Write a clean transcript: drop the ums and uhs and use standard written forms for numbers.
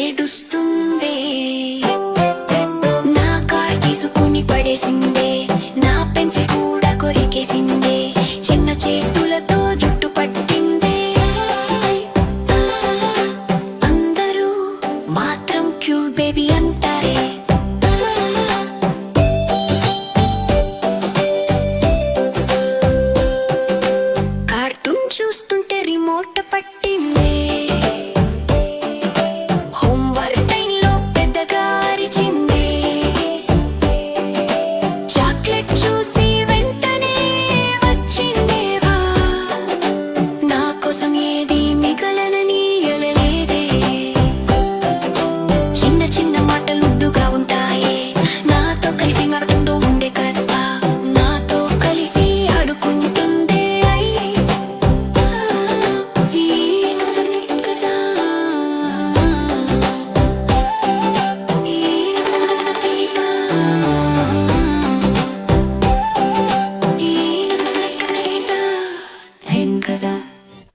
ఏడుస్తుందే. నా కార్ తీసుకుని పడేసిందే, నా పెన్సిల్ కూడా కొరికేసిందే, చిన్న చేతులతో జుట్టు పట్టిందే. అందరూ మాత్రం క్యూట్ బేబీ